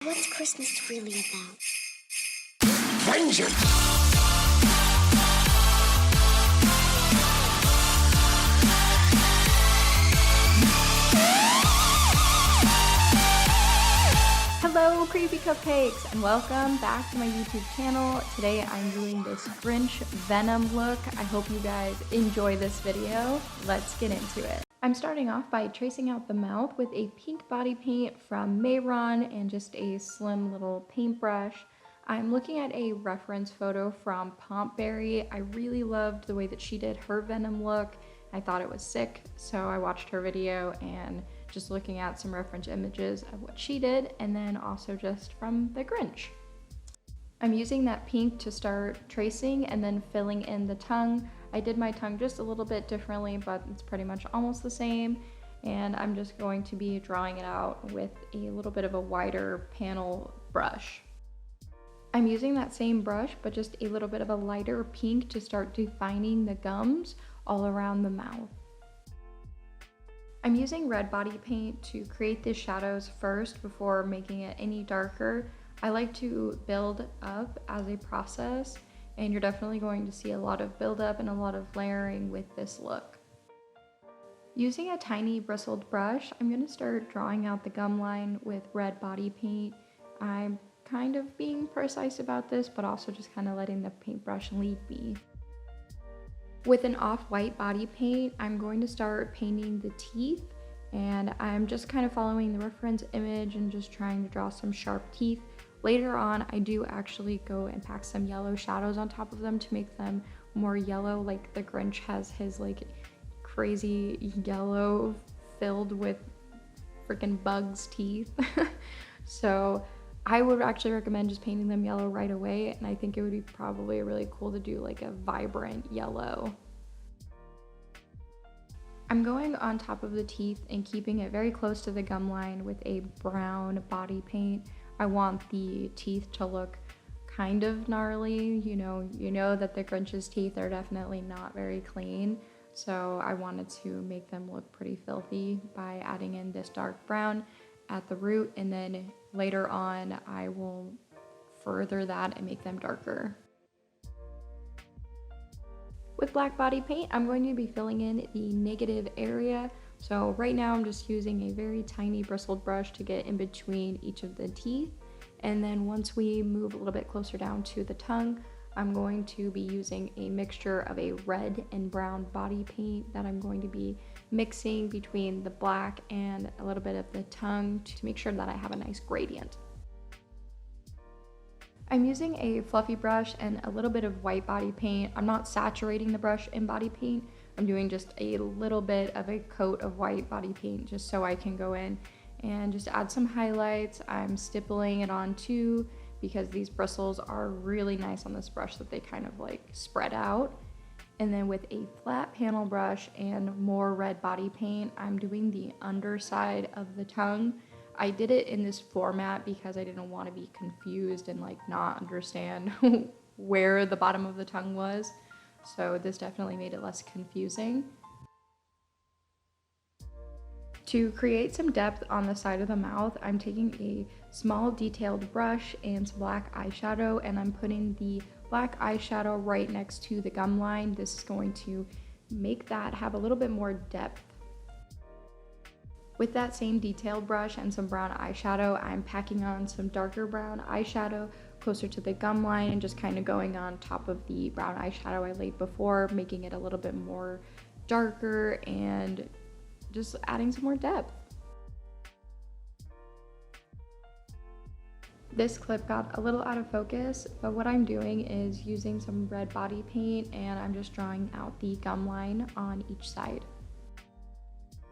What's Christmas really about? Vengeance! Hello creepy cupcakes and welcome back to my YouTube channel. Today I'm doing this Grinch Venom look. I hope you guys enjoy this video. Let's get into it. I'm starting off by tracing out the mouth with a pink body paint from Mehron and just a slim little paintbrush. I'm looking at a reference photo from Pompberry. I really loved the way that she did her Venom look. I thought it was sick, so I watched her video and just looking at some reference images of what she did, and then also just from the Grinch. I'm using that pink to start tracing and then filling in the tongue. I did my tongue just a little bit differently, but it's pretty much almost the same. And I'm just going to be drawing it out with a little bit of a wider panel brush. I'm using that same brush, but just a little bit of a lighter pink to start defining the gums all around the mouth. I'm using red body paint to create the shadows first before making it any darker. I like to build up as a process, and you're definitely going to see a lot of buildup and a lot of layering with this look. Using a tiny bristled brush, I'm going to start drawing out the gum line with red body paint. I'm kind of being precise about this, but also just kind of letting the paintbrush lead me. With an off-white body paint, I'm going to start painting the teeth, and I'm just kind of following the reference image and just trying to draw some sharp teeth. Later on, I do actually go and pack some yellow shadows on top of them to make them more yellow, like the Grinch has his like crazy yellow filled with freaking bugs' teeth. So I would actually recommend just painting them yellow right away, and I think it would be probably really cool to do like a vibrant yellow. I'm going on top of the teeth and keeping it very close to the gum line with a brown body paint. I want the teeth to look kind of gnarly. You know that the Grinch's teeth are definitely not very clean, so I wanted to make them look pretty filthy by adding in this dark brown at the root, and then later on I will further that and make them darker. With black body paint, I'm going to be filling in the negative area. So right now I'm just using a very tiny bristled brush to get in between each of the teeth. And then once we move a little bit closer down to the tongue, I'm going to be using a mixture of a red and brown body paint that I'm going to be mixing between the black and a little bit of the tongue to make sure that I have a nice gradient. I'm using a fluffy brush and a little bit of white body paint. I'm not saturating the brush in body paint. I'm doing just a little bit of a coat of white body paint just so I can go in and just add some highlights. I'm stippling it on too because these bristles are really nice on this brush that they kind of like spread out. And then with a flat panel brush and more red body paint, I'm doing the underside of the tongue. I did it in this format because I didn't want to be confused and like not understand where the bottom of the tongue was. So this definitely made it less confusing. To create some depth on the side of the mouth, I'm taking a small detailed brush and some black eyeshadow, and I'm putting the black eyeshadow right next to the gum line. This is going to make that have a little bit more depth. With that same detailed brush and some brown eyeshadow, I'm packing on some darker brown eyeshadow closer to the gum line and just kind of going on top of the brown eyeshadow I laid before, making it a little bit more darker and just adding some more depth. This clip got a little out of focus, but what I'm doing is using some red body paint and I'm just drawing out the gum line on each side.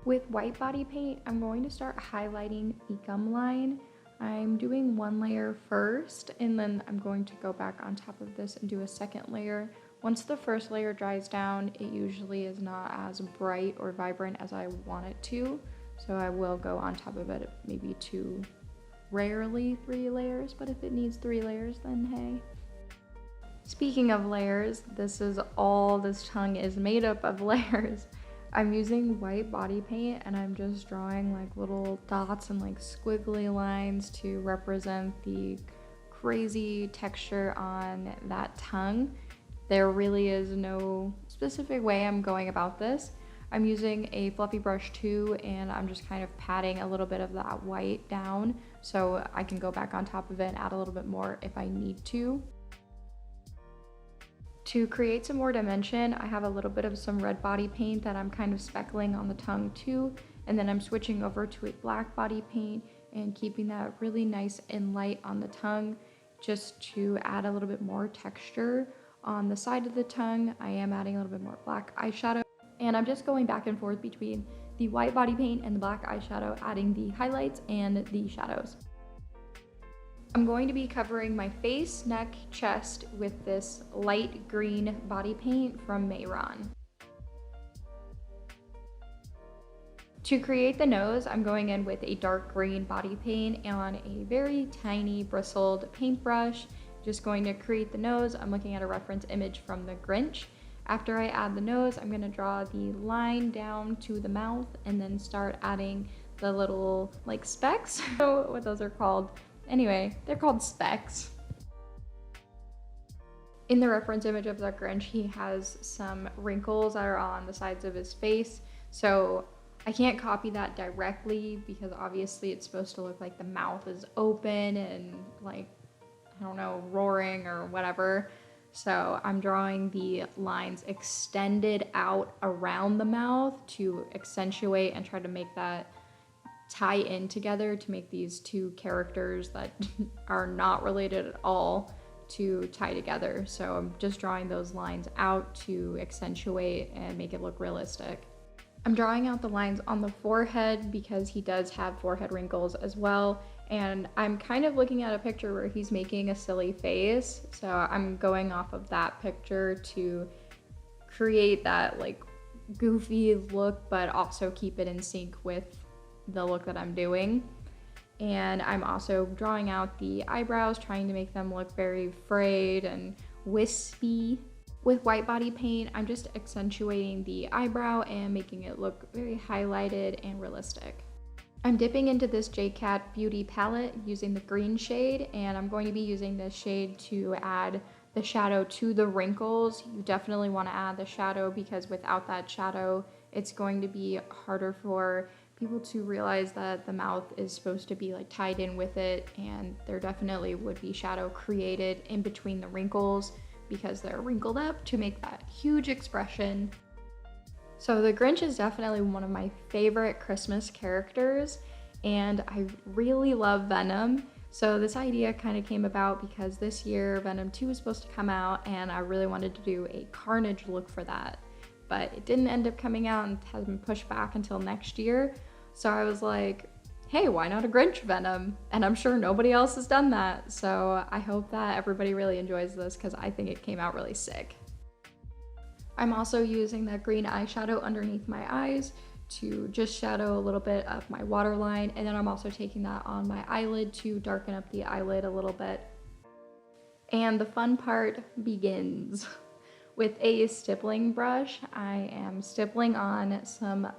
With white body paint, I'm going to start highlighting the gum line. I'm doing one layer first, and then I'm going to go back on top of this and do a second layer. Once the first layer dries down, it usually is not as bright or vibrant as I want it to, so I will go on top of it maybe 2, rarely 3 layers, but if it needs 3 layers, then hey. Speaking of layers, this is all this tongue is made up of layers. I'm using white body paint and I'm just drawing like little dots and like squiggly lines to represent the crazy texture on that tongue. There really is no specific way I'm going about this. I'm using a fluffy brush too, and I'm just kind of patting a little bit of that white down so I can go back on top of it and add a little bit more if I need to. To create some more dimension, I have a little bit of some red body paint that I'm kind of speckling on the tongue too, and then I'm switching over to a black body paint and keeping that really nice and light on the tongue just to add a little bit more texture. On the side of the tongue, I am adding a little bit more black eyeshadow, and I'm just going back and forth between the white body paint and the black eyeshadow, adding the highlights and the shadows. I'm going to be covering my face, neck, chest with this light green body paint from Mehron. To create the nose, I'm going in with a dark green body paint on a very tiny bristled paintbrush. Just going to create the nose. I'm looking at a reference image from the Grinch. After I add the nose, I'm going to draw the line down to the mouth and then start adding the little like specks. I don't know what those are called. Anyway, they're called specks. In the reference image of the Grinch, he has some wrinkles that are on the sides of his face. So I can't copy that directly because obviously it's supposed to look like the mouth is open and like, I don't know, roaring or whatever. So I'm drawing the lines extended out around the mouth to accentuate and try to make that tie in together to make these two characters that are not related at all to tie together. So I'm just drawing those lines out to accentuate and make it look realistic. I'm drawing out the lines on the forehead because he does have forehead wrinkles as well. And I'm kind of looking at a picture where he's making a silly face. So I'm going off of that picture to create that like goofy look, but also keep it in sync with the look that I'm doing. And I'm also drawing out the eyebrows, trying to make them look very frayed and wispy. With white body paint, I'm just accentuating the eyebrow and making it look very highlighted and realistic. I'm dipping into this Jcat Beauty palette using the green shade, and I'm going to be using this shade to add the shadow to the wrinkles. You definitely want to add the shadow because without that shadow, it's going to be harder for people to realize that the mouth is supposed to be like tied in with it, and there definitely would be shadow created in between the wrinkles because they're wrinkled up to make that huge expression. So the Grinch is definitely one of my favorite Christmas characters, and I really love Venom. So this idea kind of came about because this year Venom 2 was supposed to come out and I really wanted to do a Carnage look for that, but it didn't end up coming out and has been pushed back until next year. So I was like, hey, why not a Grinch Venom? And I'm sure nobody else has done that. So I hope that everybody really enjoys this because I think it came out really sick. I'm also using that green eyeshadow underneath my eyes to just shadow a little bit of my waterline. And then I'm also taking that on my eyelid to darken up the eyelid a little bit. And the fun part begins. With a stippling brush, I am stippling on some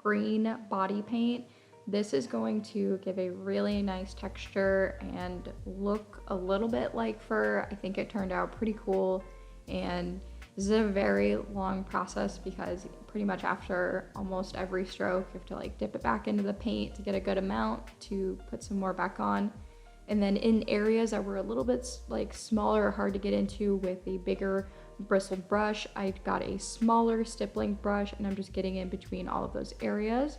green body paint. This is going to give a really nice texture and look a little bit like fur. I think it turned out pretty cool, and this is a very long process because pretty much after almost every stroke you have to like dip it back into the paint to get a good amount to put some more back on. And then in areas that were a little bit like smaller or hard to get into with a bigger bristled brush, I got a smaller stippling brush and I'm just getting in between all of those areas.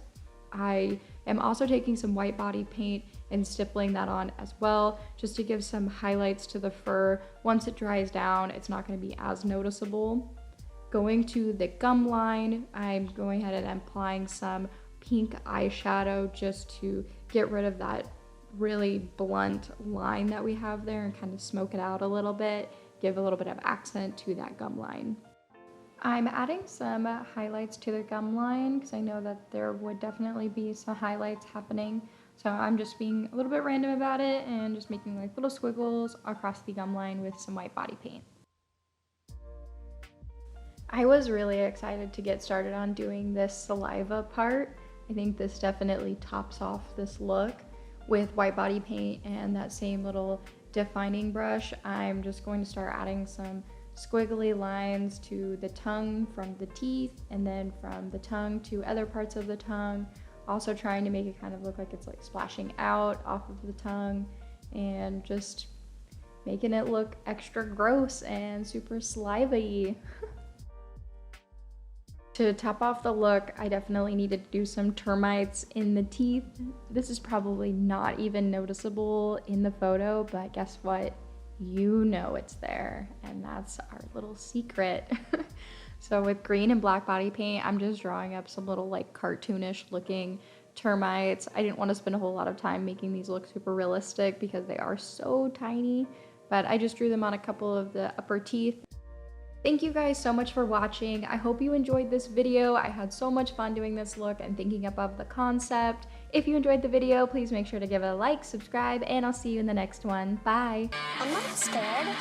I am also taking some white body paint and stippling that on as well, just to give some highlights to the fur. Once it dries down, it's not going to be as noticeable. Going to the gum line, I'm going ahead and applying some pink eyeshadow just to get rid of that really blunt line that we have there and kind of smoke it out a little bit, give a little bit of accent to that gum line. I'm adding some highlights to the gum line because I know that there would definitely be some highlights happening. So I'm just being a little bit random about it and just making like little squiggles across the gum line with some white body paint. I was really excited to get started on doing this saliva part. I think this definitely tops off this look. With white body paint and that same little defining brush, I'm just going to start adding some squiggly lines to the tongue from the teeth, and then from the tongue to other parts of the tongue. Also trying to make it kind of look like it's like splashing out off of the tongue, and just making it look extra gross and super saliva-y. To top off the look, I definitely needed to do some termites in the teeth. This is probably not even noticeable in the photo, but guess what? You know it's there, and that's our little secret. So with green and black body paint, I'm just drawing up some little like cartoonish looking termites. I didn't want to spend a whole lot of time making these look super realistic because they are so tiny, but I just drew them on a couple of the upper teeth. Thank you guys so much for watching. I hope you enjoyed this video. I had so much fun doing this look and thinking up of the concept. If you enjoyed the video, please make sure to give it a like, subscribe, and I'll see you in the next one. Bye. I'm not scared.